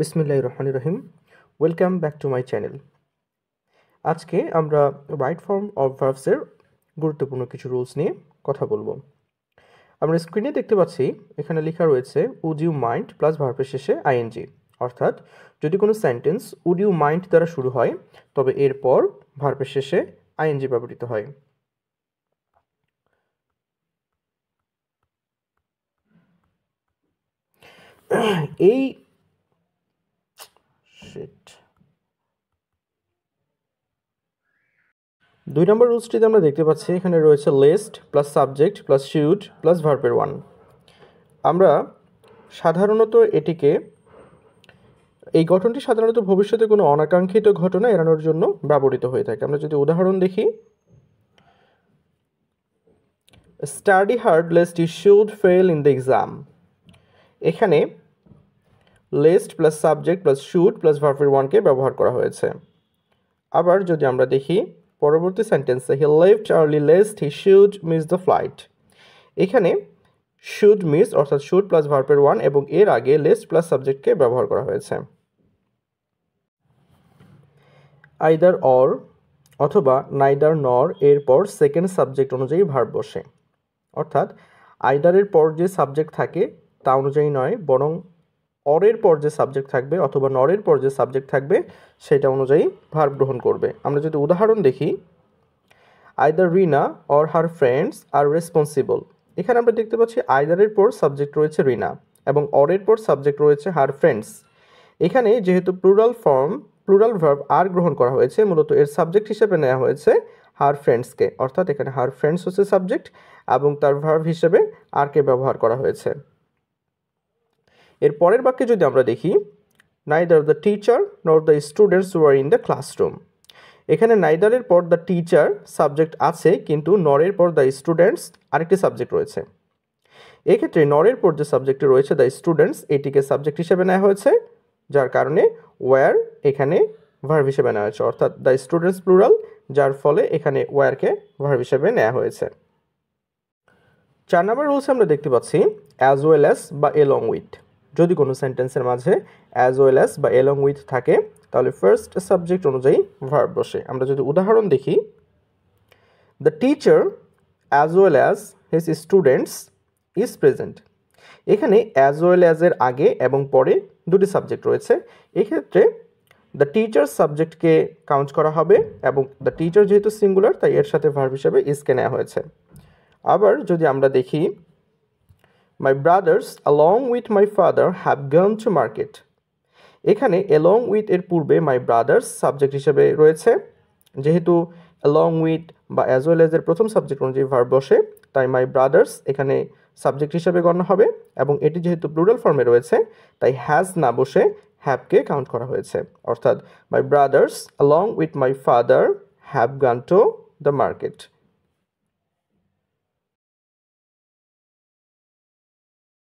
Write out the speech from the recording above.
বিসমিল্লাহির রহমানির রহিম। Welcome back to my channel. আজকে আমরা রাইট ফর্ম অফ ভার্বসের গুরুত্বপূর্ণ কিছু রুলস নিয়ে কথা বলবো। আমরা স্ক্রিনে দেখতে পাচ্ছি এখানে লেখা রয়েছে উড ইউ মাইন্ড প্লাস ভার্বের শেষে আইএনজি, অর্থাৎ যদি কোনো সেন্টেন্স উড ইউ মাইন্ড দ্বারা শুরু হয় তবে এরপর ভার্বের শেষে আইএনজি ব্যবহৃত হয়। এই দুই নম্বর রুলসটিতে আমরা দেখতে পাচ্ছি এখানে রয়েছে list plus subject plus should plus ভার্বের ওয়ান। আমরা সাধারণত এই গঠনটি সাধারণত ভবিষ্যতে কোনো অনাকাঙ্ক্ষিত ঘটনা এড়ানোর জন্য ব্যবহৃত হয়ে থাকে। আমরা যদি উদাহরণ দেখি, study hard lest you should fail in the exam. এখানে lest plus subject plus should plus ভার্বের ওয়ানকে ব্যবহার করা হয়েছে। আবার যদি আমরা দেখি পরবর্তী সেন্টেন্সে, he left early lest he should miss the flight. এখানে শুড মিস অর্থাৎ শুড প্লাস ভার্বের ওয়ান এবং এর আগে লেস্ট প্লাস সাবজেক্টকে ব্যবহার করা হয়েছে। আইদার অর অথবা নাইদার নর এরপর সেকেন্ড সাবজেক্ট অনুযায়ী ভার্ব বসে, অর্থাৎ আইদারের পর যে সাবজেক্ট থাকে তা অনুযায়ী নয়, বরং অরের পর যে সাবজেক্ট থাকবে অথবা নরের পর যে সাবজেক্ট থাকবে সেটা অনুযায়ী ভার্ব গ্রহণ করবে। আমরা যদি উদাহরণ দেখি, either Rina or her friends R responsible. এখানে আমরা দেখতে পাচ্ছি আইদারের পর সাবজেক্ট রয়েছে রিনা এবং অরের পর সাবজেক্ট রয়েছে হার ফ্রেন্ডস। এখানে যেহেতু প্লুরাল ভার্ব আর গ্রহণ করা হয়েছে, মূলত এর সাবজেক্ট হিসেবে নেওয়া হয়েছে হার ফ্রেন্ডসকে, অর্থাৎ এখানে হার ফ্রেন্ডস হচ্ছে সাবজেক্ট এবং তার ভার্ব হিসেবে আরকে ব্যবহার করা হয়েছে। এর পরের বাক্যে যদি আমরা দেখি, নাইদার দ্য টিচার নর the students were in the classroom. এখানে নাইদারের পর দ্য টিচার সাবজেক্ট আছে, কিন্তু নরের পর দ্য স্টুডেন্টস আরেকটি সাবজেক্ট রয়েছে। এক্ষেত্রে নরের পর যে সাবজেক্টটি রয়েছে দ্য স্টুডেন্টস, এটিকে সাবজেক্ট হিসেবে নেওয়া হয়েছে, যার কারণে ওয়ার এখানে ভার্ব হিসেবে নেওয়া হয়েছে, অর্থাৎ দ্য স্টুডেন্টস প্লুরাল, যার ফলে এখানে ওয়ারকে ভার্ব হিসেবে নেওয়া হয়েছে। 4 নম্বর রুলস আমরা দেখতে পাচ্ছি অ্যাজ ওয়েল অ্যাজ বা এলং উইথ। যদি কোনো সেন্টেন্সের মাঝে অ্যাজ ওয়েল অ্যাজ বা এলং উইথ থাকে তাহলে ফার্স্ট সাবজেক্ট অনুযায়ী ভার্ব বসে। আমরা যদি উদাহরণ দেখি, the teacher as well as his students is present. এখানে অ্যাজ ওয়েল অ্যাজের আগে এবং পরে দুটি সাবজেক্ট রয়েছে। এক্ষেত্রে দ্য টিচার সাবজেক্টকে কাউন্ট করা হবে এবং দ্য টিচার যেহেতু সিঙ্গুলার তাই এর সাথে ভার্ব হিসেবে ইজকে নেওয়া হয়েছে। আবার যদি আমরা দেখি, my brothers along with my father have gone to market. এখানে অ্যালং উইথ এর পূর্বে মাই ব্রাদার্স সাবজেক্ট হিসেবে রয়েছে, যেহেতু অ্যালং উইথ বা অ্যাজ ওয়েল অ্যাজ এর প্রথম সাবজেক্ট অনুযায়ী ভার্ব বসে তাই মাই ব্রাদার্স এখানে সাবজেক্ট হিসেবে গণ্য হবে এবং এটি যেহেতু প্লুরাল ফর্মে রয়েছে তাই হ্যাজ না বসে হ্যাভকে কাউন্ট করা হয়েছে, অর্থাৎ my brothers along with my father have gone to the market.